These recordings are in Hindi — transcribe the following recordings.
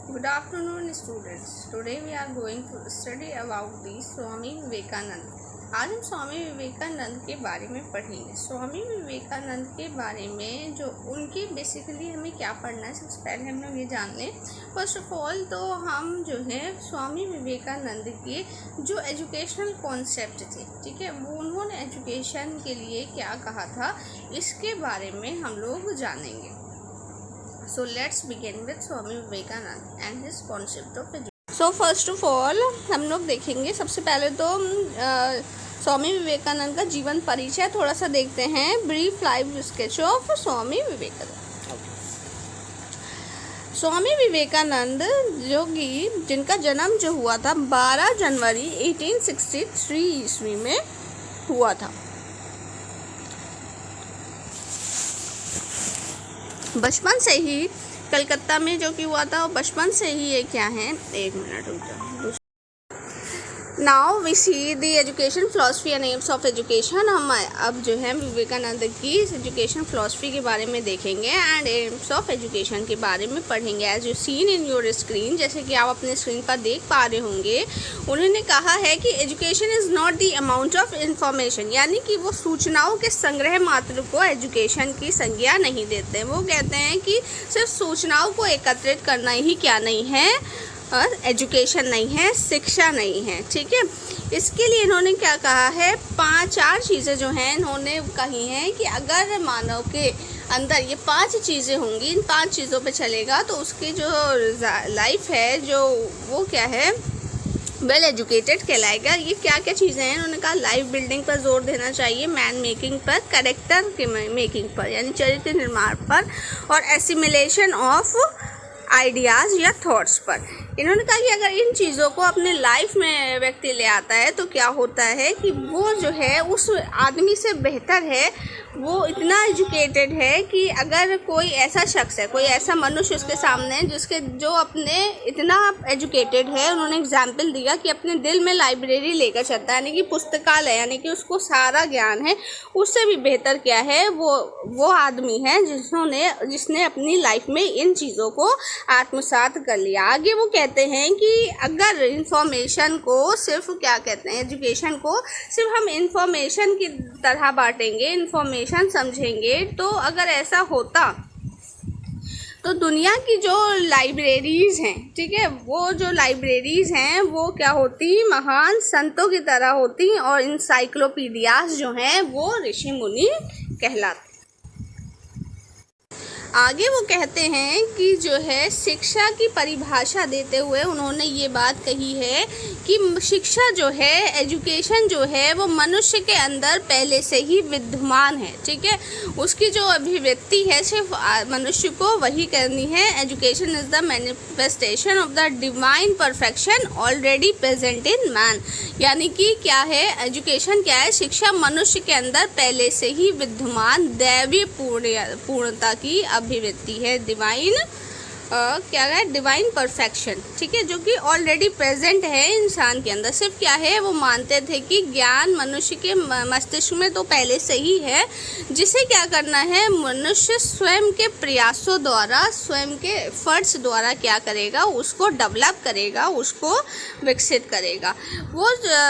Good afternoon, students. Today we are going to study about the Swami Vivekananda. आज हम स्वामी विवेकानंद के बारे में पढ़ेंगे. स्वामी विवेकानंद के बारे में जो उनके बेसिकली हमें क्या पढ़ना है, सबसे पहले हम लोग ये जान लें. फर्स्ट ऑफ ऑल तो हम जो है स्वामी विवेकानंद के जो एजुकेशनल कॉन्सेप्ट थे, ठीक है, वो उन्होंने एजुकेशन के लिए क्या कहा था, इसके बारे में हम लोग जानेंगे. So let's begin with Swami Vivekanand and his concept of education. So first of all हम लोग देखेंगे सबसे पहले तो स्वामी विवेकानंद का जीवन परिचय थोड़ा सा देखते हैं. ब्रीफ लाइफ स्केच ऑफ स्वामी विवेकानंद. स्वामी विवेकानंद जो कि जिनका जन्म जो हुआ था 12 जनवरी 1863 ईस्वी में हुआ था. बचपन से ही कलकत्ता में जो कि हुआ था, वो बचपन से ही ये क्या है, एक मिनट रुक जाओ. Now we see the education philosophy and aims of education. हम अब जो है विवेकानंद की एजुकेशन फिलोसफी के बारे में देखेंगे एंड एम्स ऑफ एजुकेशन के बारे में पढ़ेंगे. As you seen in your screen, जैसे कि आप अपने स्क्रीन पर देख पा रहे होंगे, उन्होंने कहा है कि education is not the amount of information, यानी कि वो सूचनाओं के संग्रह मात्र को एजुकेशन की संज्ञा नहीं देते. वो कहते हैं कि सिर्फ सूचनाओं को एकत्रित करना ही क्या नहीं है, और एजुकेशन नहीं है, शिक्षा नहीं है. ठीक है, इसके लिए इन्होंने क्या कहा है, 5-4 चीज़ें जो हैं इन्होंने कही हैं कि अगर मानव के अंदर ये 5 चीज़ें होंगी, इन 5 चीज़ों पे चलेगा तो उसकी जो लाइफ है, जो वो क्या है, वेल एजुकेटेड कहलाएगा. ये क्या क्या चीज़ें हैं, उन्होंने कहा लाइफ बिल्डिंग पर जोर देना चाहिए, मैन मेकिंग पर, कैरेक्टर के मेकिंग पर यानी चरित्र निर्माण पर, और एसिमिलेशन ऑफ आइडियाज़ या थॉट्स पर. इन्होंने कहा कि अगर इन चीज़ों को अपने लाइफ में व्यक्ति ले आता है तो क्या होता है कि वो जो है उस आदमी से बेहतर है, वो इतना एजुकेटेड है कि अगर कोई ऐसा शख्स है, कोई ऐसा मनुष्य उसके सामने जिसके जो अपने इतना एजुकेटेड है, उन्होंने एग्जाम्पल दिया कि अपने दिल में लाइब्रेरी लेकर चलता है, यानी कि पुस्तकालय, यानी कि उसको सारा ज्ञान है, उससे भी बेहतर क्या है, वो आदमी है जिसने अपनी लाइफ में इन चीज़ों को आत्मसात कर लिया. आगे वो कहते हैं कि अगर इंफॉर्मेशन को सिर्फ क्या कहते हैं, एजुकेशन को सिर्फ हम इंफॉर्मेशन की तरह बांटेंगे, इंफॉर्मेशन समझेंगे, तो अगर ऐसा होता तो दुनिया की जो लाइब्रेरीज़ हैं, ठीक है, वो जो लाइब्रेरीज़ हैं वो क्या होती, महान संतों की तरह होती, और इंसाइक्लोपीडियाज जो हैं वो ऋषि मुनि कहलाते. आगे वो कहते हैं कि जो है शिक्षा की परिभाषा देते हुए उन्होंने ये बात कही है कि शिक्षा जो है, एजुकेशन जो है, वो मनुष्य के अंदर पहले से ही विद्यमान है. ठीक है, उसकी जो अभिव्यक्ति है सिर्फ मनुष्य को वही करनी है. Education is the manifestation of the divine perfection already present in man. यानी कि क्या है, एजुकेशन क्या है, शिक्षा मनुष्य के अंदर पहले से ही विद्यमान दैवीय पूर्णता की अभिव्यक्ति है. क्या है, डिवाइन परफेक्शन. ठीक है, जो कि ऑलरेडी प्रेजेंट है इंसान के अंदर. सिर्फ क्या है, वो मानते थे कि ज्ञान मनुष्य के मस्तिष्क में तो पहले से ही है, जिसे क्या करना है, मनुष्य स्वयं के प्रयासों द्वारा, स्वयं के एफर्ट्स द्वारा क्या करेगा, उसको डेवलप करेगा, उसको विकसित करेगा. वो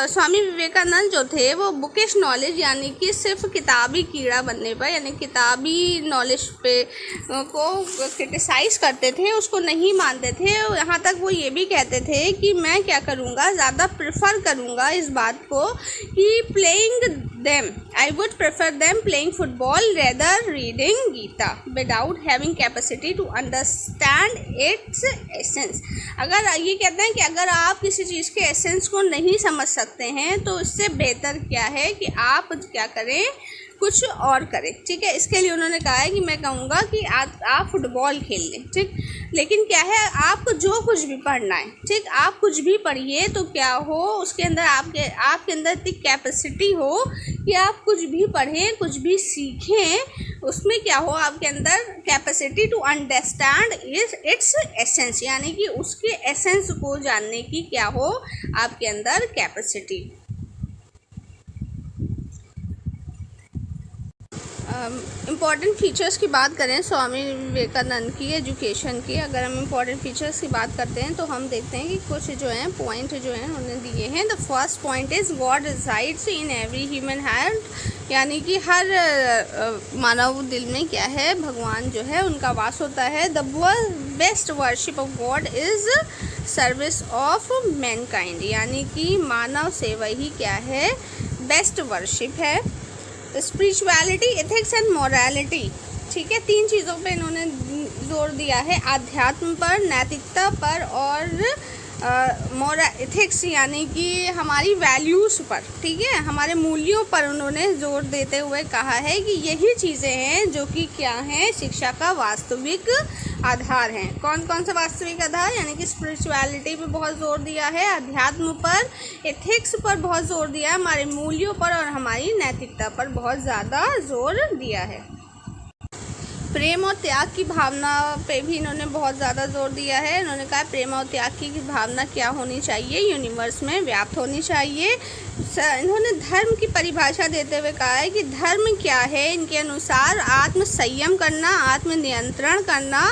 स्वामी विवेकानंद जो थे वो बुकिश नॉलेज, यानी कि सिर्फ किताबी कीड़ा बनने पर, यानी किताबी नॉलेज पे को क्रिटिसाइज करते थे, उसको नहीं मानते थे. यहाँ तक वो ये भी कहते थे कि मैं क्या करूँगा, ज़्यादा प्रेफर करूँगा इस बात को कि playing them, I would prefer them playing football rather reading Gita without having capacity to understand its essence. अगर ये कहते हैं कि अगर आप किसी चीज़ के एसेंस को नहीं समझ सकते हैं तो इससे बेहतर क्या है कि आप क्या करें, कुछ और करें. ठीक है, इसके लिए उन्होंने कहा है कि मैं कहूँगा कि आप फुटबॉल खेल लें. ठीक, लेकिन क्या है, आपको जो कुछ भी पढ़ना है, ठीक, आप कुछ भी पढ़िए तो क्या हो, उसके अंदर आपके अंदर इतनी कैपेसिटी हो कि आप कुछ भी पढ़ें, कुछ भी सीखें, उसमें क्या हो, आपके अंदर capacity to understand its essence, यानी कि उसके एसेंस को जानने की क्या हो, आपके अंदर कैपेसिटी. इम्पॉर्टेंट फीचर्स की बात करें स्वामी विवेकानंद की एजुकेशन की, अगर हम इम्पॉर्टेंट फीचर्स की बात करते हैं तो हम देखते हैं कि कुछ जो हैं पॉइंट जो हैं उन्होंने दिए हैं। The first point is God resides in every human heart, यानी कि हर मानव दिल में क्या है, भगवान जो है उनका वास होता है। The best worship of God is service of Mankind, यानी कि मानव सेवा ही क्या है, बेस्ट वर्शिप है। स्पिरिचुअलिटी, एथिक्स एंड मोरालिटी, ठीक है, 3 चीज़ों पे इन्होंने जोर दिया है, आध्यात्म पर, नैतिकता पर और एथिक्स यानी कि हमारी वैल्यूज़ पर, ठीक है, हमारे मूल्यों पर उन्होंने जोर देते हुए कहा है कि यही चीज़ें हैं जो कि क्या हैं, शिक्षा का वास्तविक आधार हैं। कौन कौन सा वास्तविक आधार, यानी कि स्पिरिचुअलिटी पे बहुत जोर दिया है, अध्यात्म पर, एथिक्स पर बहुत जोर दिया है, हमारे मूल्यों पर और हमारी नैतिकता पर बहुत ज़्यादा जोर दिया है। प्रेम और त्याग की भावना पे भी इन्होंने बहुत ज़्यादा जोर दिया है। इन्होंने कहा प्रेम और त्याग की भावना क्या होनी चाहिए, यूनिवर्स में व्याप्त होनी चाहिए। इन्होंने धर्म की परिभाषा देते हुए कहा है कि धर्म क्या है, इनके अनुसार आत्म संयम करना, आत्म नियंत्रण करना,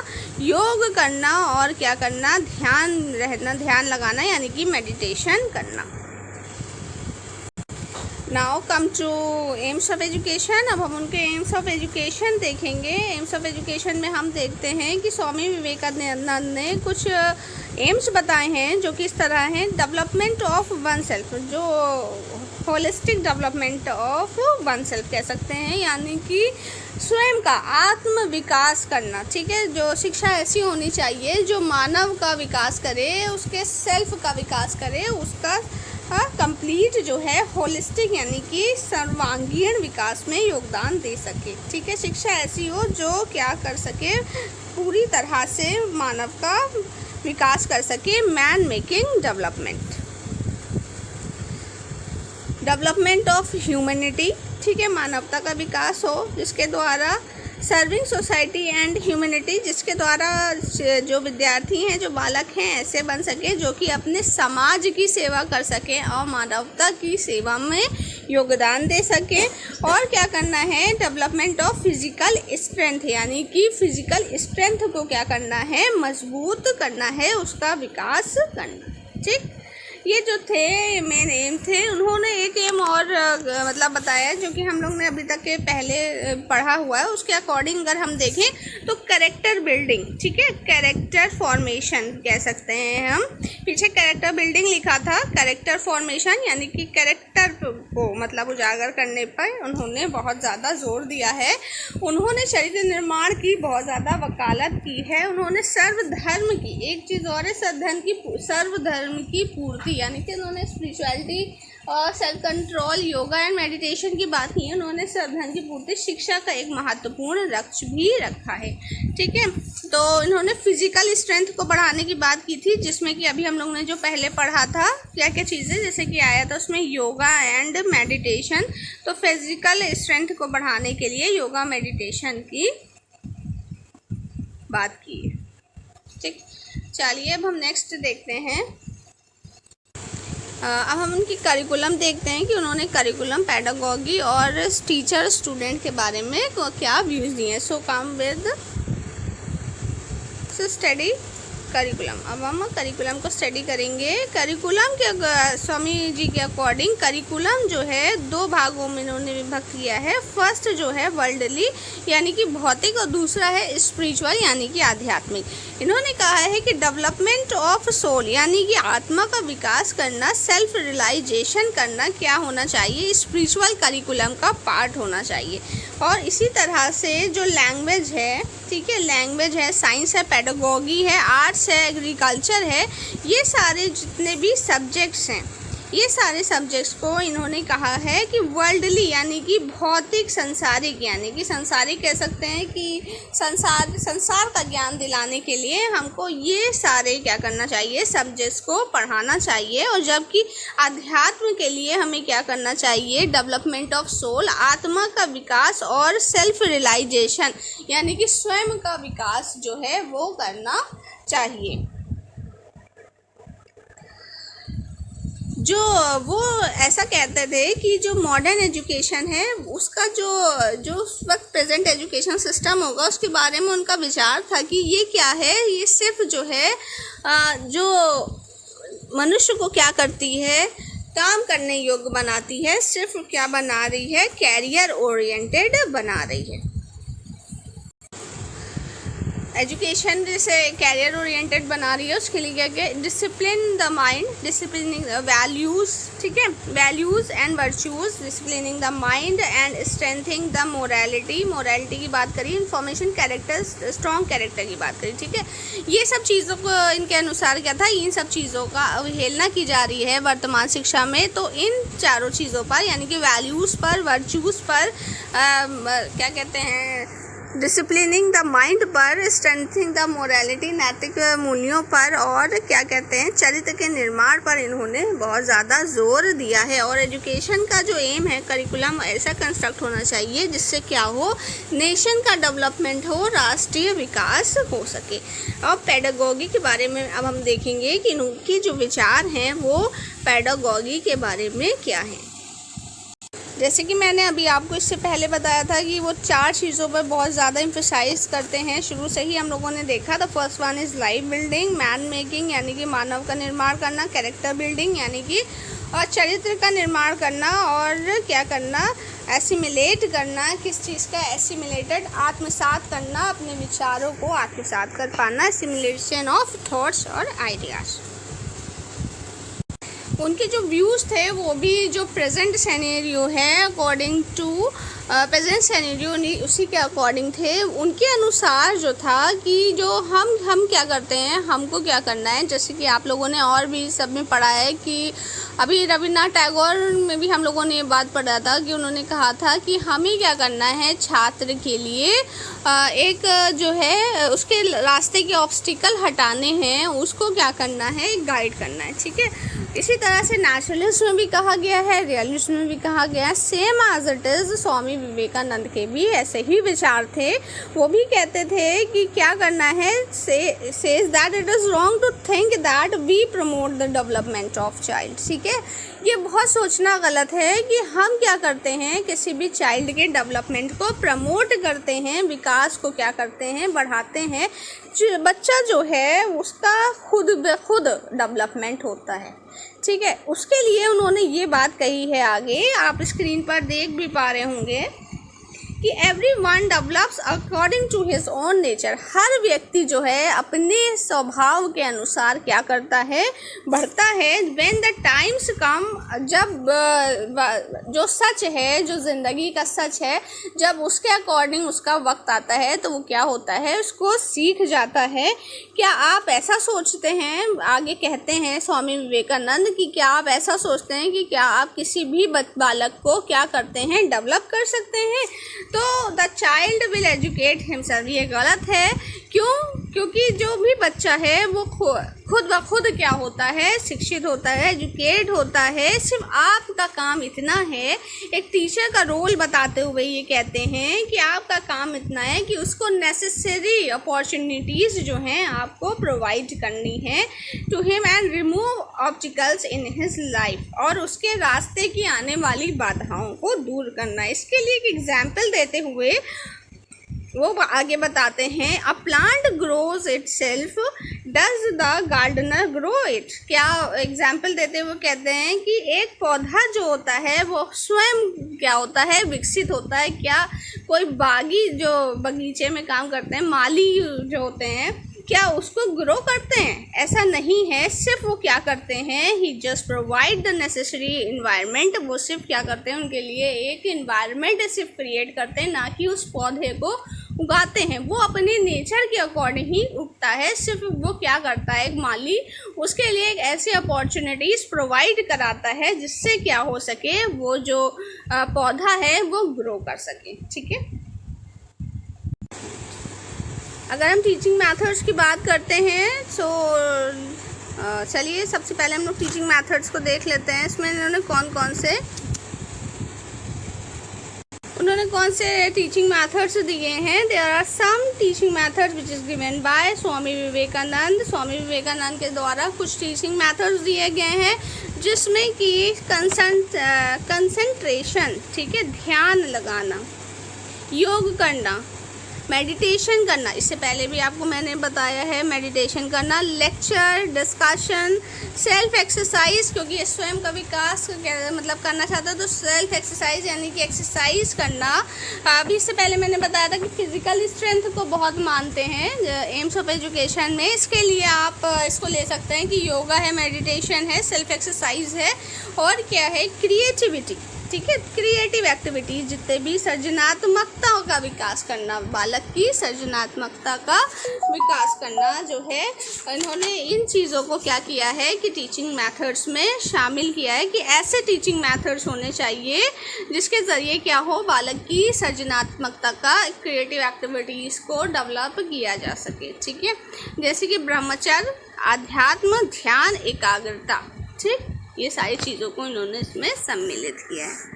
योग करना और क्या करना, ध्यान लगाना, यानी कि मेडिटेशन करना। Now come to aims of education. अब हम उनके एम्स ऑफ एजुकेशन देखेंगे। एम्स ऑफ एजुकेशन में हम देखते हैं कि स्वामी विवेकानंद ने कुछ एम्स बताए हैं जो कि इस तरह हैं। डेवलपमेंट ऑफ वन सेल्फ, जो holistic development of one self कह सकते हैं, यानी कि स्वयं का आत्म विकास करना, ठीक है। जो शिक्षा ऐसी होनी चाहिए जो मानव का विकास करे, उसके सेल्फ का विकास करे, उसका कंप्लीट जो है होलिस्टिक यानी कि सर्वांगीण विकास में योगदान दे सके, ठीक है। शिक्षा ऐसी हो जो क्या कर सके, पूरी तरह से मानव का विकास कर सके। Man making development of humanity, ठीक है, मानवता का विकास हो जिसके द्वारा सर्विंग सोसाइटी एंड ह्यूमैनिटी, जिसके द्वारा जो विद्यार्थी हैं, जो बालक हैं, ऐसे बन सके जो कि अपने समाज की सेवा कर सकें और मानवता की सेवा में योगदान दे सकें। और क्या करना है, डेवलपमेंट ऑफ फिजिकल स्ट्रेंथ, यानी कि फिजिकल स्ट्रेंथ को क्या करना है, मजबूत करना है, उसका विकास करना, ठीक। ये जो थे मेन एम थे। उन्होंने एक एम और मतलब बताया जो कि हम लोग ने अभी तक के पहले पढ़ा हुआ है, उसके अकॉर्डिंग अगर हम देखें तो कैरेक्टर बिल्डिंग, ठीक है, कैरेक्टर फॉर्मेशन कह सकते हैं हम। पीछे कैरेक्टर बिल्डिंग लिखा था, कैरेक्टर फॉर्मेशन यानी कि कैरेक्टर को मतलब उजागर करने पर उन्होंने बहुत ज़्यादा जोर दिया है। उन्होंने चरित्र निर्माण की बहुत ज़्यादा वकालत की है। उन्होंने सर्वधर्म की, एक चीज़ और है, सर्वधर्म की पूर्ति, यानी कि उन्होंने स्पिरिचुअलिटी और self control, yoga and meditation की बात की है। उन्होंने सर्वधर्म की पूर्ति, शिक्षा का एक महत्वपूर्ण लक्ष्य भी रखा है, ठीक है। तो इन्होंने फिजिकल स्ट्रेंथ को बढ़ाने की बात की थी, जिसमें कि अभी हम लोग ने जो पहले पढ़ा था क्या क्या चीज़ें जैसे कि आया था उसमें योगा एंड मेडिटेशन। तो फिजिकल स्ट्रेंथ को बढ़ाने के लिए योगा मेडिटेशन की बात की है, ठीक। चलिए अब हम नेक्स्ट देखते हैं। अब हम उनकी करिकुलम देखते हैं कि उन्होंने करिकुलम, पेडागॉगी और टीचर स्टूडेंट के बारे में क्या व्यूज़ दिए हैं। सो कम विद स्टडी करिकुलम। अब हम करिकुलम को स्टडी करेंगे। करिकुलम के स्वामी जी के अकॉर्डिंग करिकुलम जो है 2 भागों में इन्होंने विभक्त किया है। फर्स्ट जो है वर्ल्डली यानी कि भौतिक और दूसरा है स्पिरिचुअल यानी कि आध्यात्मिक। इन्होंने कहा है कि डेवलपमेंट ऑफ सोल यानी कि आत्मा का विकास करना, सेल्फ रियलाइजेशन करना क्या होना चाहिए, स्पिरिचुअल करिकुलम का पार्ट होना चाहिए। और इसी तरह से जो लैंग्वेज है, ठीक है, लैंग्वेज है, साइंस है, पेडागॉगी है, आर्ट्स है, एग्रीकल्चर है, ये सारे जितने भी सब्जेक्ट्स हैं, ये सारे सब्जेक्ट्स को इन्होंने कहा है कि वर्ल्डली यानी कि भौतिक, संसारिक यानी कि संसारिक कह सकते हैं कि संसार का ज्ञान दिलाने के लिए हमको ये सारे क्या करना चाहिए, सब्जेक्ट्स को पढ़ाना चाहिए। और जबकि अध्यात्म के लिए हमें क्या करना चाहिए, डेवलपमेंट ऑफ सोल, आत्मा का विकास और सेल्फ रियलाइजेशन यानी कि स्वयं का विकास जो है वो करना चाहिए। जो वो ऐसा कहते थे कि जो मॉडर्न एजुकेशन है उसका जो उस वक्त प्रेजेंट एजुकेशन सिस्टम होगा उसके बारे में उनका विचार था कि ये क्या है, ये सिर्फ जो है जो मनुष्य को क्या करती है, काम करने योग्य बनाती है, सिर्फ क्या बना रही है, कैरियर ओरिएंटेड बना रही है। एजुकेशन जैसे कैरियर ओरिएंटेड बना रही है उसके लिए क्या क्या, discipline the mind, disciplining values, ठीक है, values and virtues, disciplining the mind and strengthening the morality, morality की बात करी, इंफॉर्मेशन, कैरेक्टर, स्ट्रॉन्ग कैरेक्टर की बात करी, ठीक है। ये सब चीज़ों को इनके अनुसार क्या था, इन सब चीज़ों का अवहेलना की जा रही है वर्तमान शिक्षा में। तो इन चारों चीज़ों पर यानी कि वैल्यूज़ पर, वर्च्यूज़ पर, क्या कहते हैं, डिसिप्लिनिंग द माइंड पर, स्ट्रेंथिंग द मोरालिटी, नैतिक मूल्यों पर, और क्या कहते हैं, चरित्र के निर्माण पर इन्होंने बहुत ज़्यादा जोर दिया है। और एजुकेशन का जो एम है, करिकुलम ऐसा कंस्ट्रक्ट होना चाहिए जिससे क्या हो, नेशन का डेवलपमेंट हो, राष्ट्रीय विकास हो सके। और पेडागोगी के बारे में अब हम देखेंगे कि इनके जो विचार हैं वो पेडागोगी के बारे में क्या हैं। जैसे कि मैंने अभी आपको इससे पहले बताया था कि वो 4 चीज़ों पर बहुत ज़्यादा इम्फेसाइज करते हैं, शुरू से ही हम लोगों ने देखा। The first one is life building, man making यानी कि मानव का निर्माण करना, कैरेक्टर बिल्डिंग यानी कि और चरित्र का निर्माण करना, और क्या करना, एसिमिलेट करना, किस चीज़ का, एसिमिलेटेड, आत्मसात करना, अपने विचारों को आत्मसात कर पाना, एसिमिलेशन ऑफ थॉट्स और आइडियाज़। उनके जो व्यूज़ थे वो भी जो प्रेजेंट सिनेरियो है अकॉर्डिंग टू प्रेजेंट सिनेरियो उसी के अकॉर्डिंग थे। उनके अनुसार जो था कि जो हम क्या करते हैं, हमको क्या करना है, जैसे कि आप लोगों ने और भी सब में पढ़ा है कि अभी रविन्द्रनाथ टैगोर में भी हम लोगों ने ये बात पढ़ा था कि उन्होंने कहा था कि हमें क्या करना है, छात्र के लिए एक जो है उसके रास्ते के ऑब्स्टिकल हटाने हैं, उसको क्या करना है, गाइड करना है, ठीक है। इसी तरह से नेचुरलिज्म में भी कहा गया है, रियलिज्म में भी कहा गया है, सेम एज इट इज़। स्वामी विवेकानंद के भी ऐसे ही विचार थे, वो भी कहते थे कि क्या करना है, says that it is wrong to think that we promote the development of child, ठीक है। ये बहुत सोचना गलत है कि हम क्या करते हैं, किसी भी चाइल्ड के डेवलपमेंट को प्रमोट करते हैं, विकास को क्या करते हैं, बढ़ाते हैं। बच्चा जो है उसका खुद ब खुद डेवलपमेंट होता है, ठीक है। उसके लिए उन्होंने ये बात कही है, आगे आप स्क्रीन पर देख भी पा रहे होंगे कि everyone develops according to his own nature। हर व्यक्ति जो है अपने स्वभाव के अनुसार क्या करता है, बढ़ता है। when the times come, जब जो सच है, जो ज़िंदगी का सच है, जब उसके अकॉर्डिंग उसका वक्त आता है तो वो क्या होता है, उसको सीख जाता है। क्या आप ऐसा सोचते हैं, आगे कहते हैं स्वामी विवेकानंद कि क्या आप ऐसा सोचते हैं कि क्या आप किसी भी बालक को क्या करते हैं, डेवलप कर सकते हैं? तो the child will educate himself, ये गलत है। क्यों? क्योंकि जो भी बच्चा है वो खुद ब खुद क्या होता है, शिक्षित होता है, एजुकेट होता है। सिर्फ आपका काम इतना है, एक टीचर का रोल बताते हुए ये कहते हैं कि आपका काम इतना है कि उसको नेसेसरी अपॉर्चुनिटीज़ जो हैं आपको प्रोवाइड करनी है to him and remove obstacles in his life, और उसके रास्ते की आने वाली बाधाओं को दूर करना। इसके लिए एक एग्जाम्पल देते हुए वो आगे बताते हैं, a plant grows itself, does the gardener grow it. क्या एग्जाम्पल देते हुए कहते हैं कि एक पौधा जो होता है वो स्वयं क्या होता है, विकसित होता है। क्या कोई बागी जो बगीचे में काम करते हैं, माली जो होते हैं, क्या उसको ग्रो करते हैं? ऐसा नहीं है। सिर्फ वो क्या करते हैं, he just provide the necessary environment. वो सिर्फ क्या करते हैं, उनके लिए एक इन्वायरमेंट सिर्फ क्रिएट करते हैं, ना कि उस पौधे को उगाते हैं। वो अपने नेचर के अकॉर्डिंग ही उगता है। सिर्फ वो क्या करता है, एक माली उसके लिए एक ऐसी अपॉर्चुनिटीज़ प्रोवाइड कराता है जिससे क्या हो सके, वो जो पौधा है वो ग्रो कर सके, ठीक है। अगर हम टीचिंग मेथड्स की बात करते हैं तो चलिए सबसे पहले हम लोग टीचिंग मेथड्स को देख लेते हैं। इसमें इन्होंने कौन कौन से उन्होंने कौन से टीचिंग मेथड्स दिए हैं? There are some teaching methods which is given by Swami Vivekananda. Swami Vivekananda के द्वारा कुछ टीचिंग मेथड्स दिए गए हैं जिसमें कि कंसंट्रेशन, ठीक है, ध्यान लगाना, योग करना, मेडिटेशन करना, इससे पहले भी आपको मैंने बताया है मेडिटेशन करना, लेक्चर, डिस्कशन, सेल्फ एक्सरसाइज, क्योंकि स्वयं का विकास मतलब करना चाहता है तो सेल्फ एक्सरसाइज यानी कि एक्सरसाइज करना। अभी इससे पहले मैंने बताया था कि फिजिकल स्ट्रेंथ को बहुत मानते हैं एम्स ऑफ एजुकेशन में। इसके लिए आप इसको ले सकते हैं कि योगा है, मेडिटेशन है, सेल्फ एक्सरसाइज है और क्या है, क्रिएटिविटी, ठीक है, क्रिएटिव एक्टिविटीज, जितने भी सृजनात्मकता का विकास करना, बालक की सृजनात्मकता का विकास करना जो है, इन्होंने इन चीज़ों को क्या किया है कि टीचिंग मेथड्स में शामिल किया है कि ऐसे टीचिंग मेथड्स होने चाहिए जिसके ज़रिए क्या हो, बालक की सृजनात्मकता का, क्रिएटिव एक्टिविटीज़ को डेवलप किया जा सके, ठीक है। जैसे कि ब्रह्मचर्य, अध्यात्म, ध्यान, एकाग्रता, ठीक, ये सारी चीज़ों को इन्होंने इसमें सम्मिलित किया है।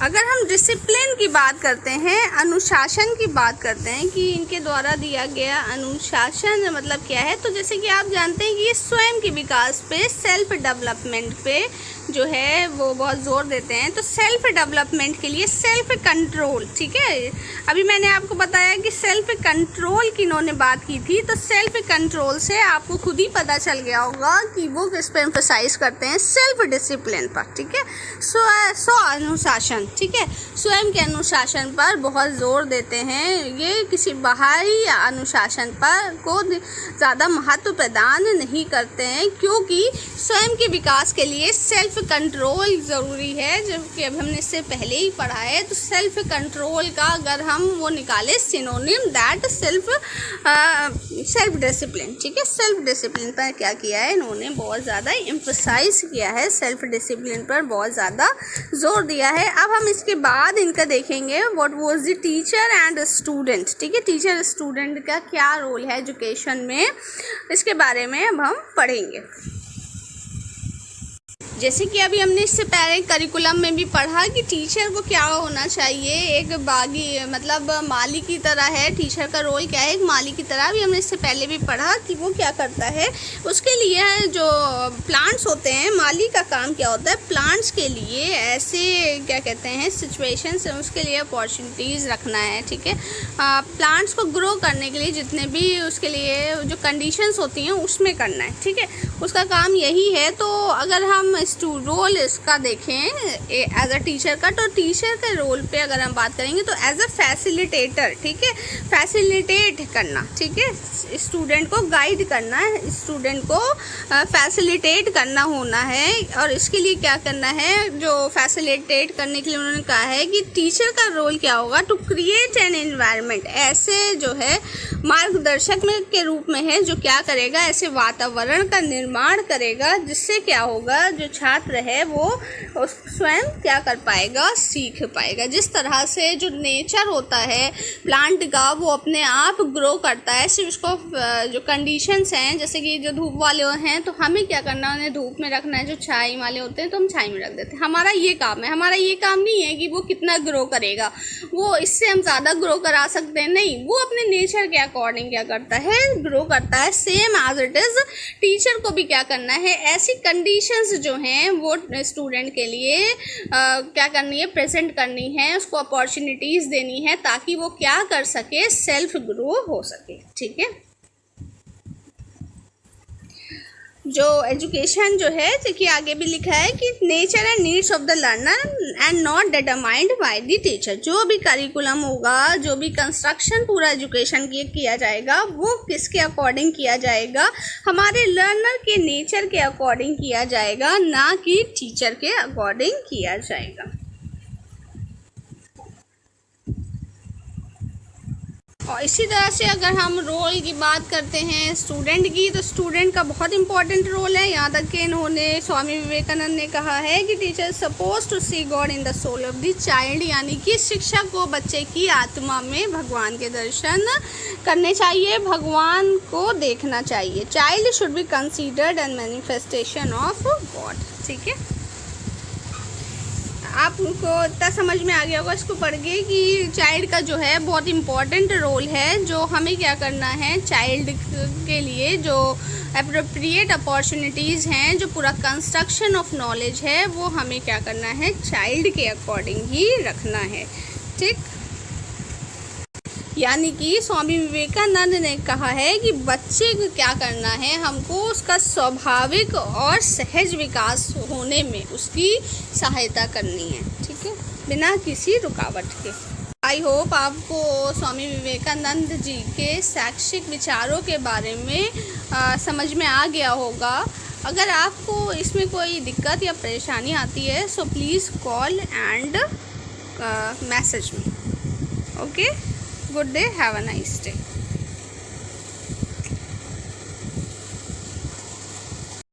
अगर हम डिसिप्लिन की बात करते हैं, अनुशासन की बात करते हैं कि इनके द्वारा दिया गया अनुशासन मतलब क्या है, तो जैसे कि आप जानते हैं कि ये स्वयं के विकास पे, सेल्फ डेवलपमेंट पे जो है वो बहुत ज़ोर देते हैं। तो सेल्फ डेवलपमेंट के लिए सेल्फ कंट्रोल, ठीक है, अभी मैंने आपको बताया कि सेल्फ कंट्रोल की इन्होंने बात की थी, तो सेल्फ कंट्रोल से आपको खुद ही पता चल गया होगा कि वो किस पे एम्फसाइज करते हैं, सेल्फ डिसिप्लिन पर, ठीक है, स्व अनुशासन, ठीक है, स्वयं के अनुशासन पर बहुत ज़ोर देते हैं। ये किसी बाहरी अनुशासन पर को ज़्यादा महत्व प्रदान नहीं करते हैं, क्योंकि स्वयं के विकास के लिए सेल्फ कंट्रोल ज़रूरी है, जबकि अब हमने इससे पहले ही पढ़ा है। तो सेल्फ कंट्रोल का अगर हम वो निकाले सिनोनिम, दैट सेल्फ डिसिप्लिन, ठीक है, सेल्फ डिसिप्लिन पर क्या किया है इन्होंने, बहुत ज़्यादा एम्फसाइज किया है, सेल्फ डिसिप्लिन पर बहुत ज़्यादा जोर दिया है। अब हम इसके बाद इनका देखेंगे what was the teacher and student, ठीक है, टीचर स्टूडेंट का क्या रोल है एजुकेशन में, इसके बारे में अब हम पढ़ेंगे। जैसे कि अभी हमने इससे पहले करिकुलम में भी पढ़ा कि टीचर को क्या होना चाहिए, एक बागी मतलब माली की तरह है, टीचर का रोल क्या है, एक माली की तरह। भी हमने इससे पहले भी पढ़ा कि वो क्या करता है, उसके लिए जो प्लांट्स होते हैं, माली का काम क्या होता है, प्लांट्स के लिए ऐसे क्या कहते हैं सिचुएशंस, उसके लिए अपॉर्चुनिटीज़ रखना है, ठीक है, प्लांट्स को ग्रो करने के लिए जितने भी उसके लिए जो कंडीशंस होती हैं उसमें करना है, ठीक है, उसका काम यही है। तो अगर हम रोल इसका देखें एज अ टीचर का, तो टीचर के रोल पे अगर हम बात करेंगे तो एज अ फैसिलिटेटर, ठीक है, फैसिलिटेट करना, ठीक है, स्टूडेंट को गाइड करना है, स्टूडेंट को फैसिलिटेट करना होना है। और इसके लिए क्या करना है, जो फैसिलिटेट करने के लिए उन्होंने कहा है कि टीचर का रोल क्या होगा, टू क्रिएट एन एनवायरनमेंट, ऐसे जो है मार्गदर्शक में के रूप में है, जो क्या करेगा, ऐसे वातावरण का निर्माण करेगा जिससे क्या होगा, जो छात्र है वो स्वयं क्या कर पाएगा, सीख पाएगा। जिस तरह से जो नेचर होता है प्लांट का, वो अपने आप ग्रो करता है, सिर्फ उसको जो कंडीशंस हैं, जैसे कि जो धूप वाले हैं तो हमें क्या करना है, उन्हें धूप में रखना है, जो छाई वाले होते हैं तो हम छाई में रख देते हैं, हमारा ये काम है। हमारा ये काम नहीं है कि वो कितना ग्रो करेगा, वो इससे हम ज़्यादा ग्रो करा सकते हैं, नहीं, वो अपने नेचर के अकॉर्डिंग क्या करता है, ग्रो करता है। Same as it is teacher को भी क्या करना है, ऐसी कंडीशंस जो हैं वो स्टूडेंट के लिए क्या करनी है, प्रेजेंट करनी है, उसको अपॉर्चुनिटीज़ देनी है ताकि वो क्या कर सके, सेल्फ ग्रो हो सके, ठीक है। जो एजुकेशन जो है, देखिए आगे भी लिखा है कि nature and needs of the learner and not determined by the teacher. जो भी करिकुलम होगा, जो भी कंस्ट्रक्शन पूरा एजुकेशन की किया जाएगा, वो किसके अकॉर्डिंग किया जाएगा, हमारे लर्नर के नेचर के अकॉर्डिंग किया जाएगा, ना कि टीचर के अकॉर्डिंग किया जाएगा। और इसी तरह से अगर हम रोल की बात करते हैं स्टूडेंट की, तो स्टूडेंट का बहुत इंपॉर्टेंट रोल है। यहाँ तक कि इन्होंने स्वामी विवेकानंद ने कहा है कि teacher suppose to see God in the soul of the child, यानी कि शिक्षक को बच्चे की आत्मा में भगवान के दर्शन करने चाहिए, भगवान को देखना चाहिए। Child should be considered an manifestation of God, ठीक है। आपको इतना समझ में आ गया होगा इसको पढ़ के कि चाइल्ड का जो है बहुत इम्पॉर्टेंट रोल है, जो हमें क्या करना है चाइल्ड के लिए जो एप्रोप्रिएट अपॉर्चुनिटीज़ हैं, जो पूरा कंस्ट्रक्शन ऑफ नॉलेज है वो हमें क्या करना है चाइल्ड के अकॉर्डिंग ही रखना है। ठीक, यानी कि स्वामी विवेकानंद ने कहा है कि बच्चे को क्या करना है, हमको उसका स्वाभाविक और सहज विकास होने में उसकी सहायता करनी है। ठीक है, बिना किसी रुकावट के। आई होप आपको स्वामी विवेकानंद जी के शैक्षिक विचारों के बारे में समझ में आ गया होगा। अगर आपको इसमें कोई दिक्कत या परेशानी आती है so please call and message me. Okay, good day, have a nice day.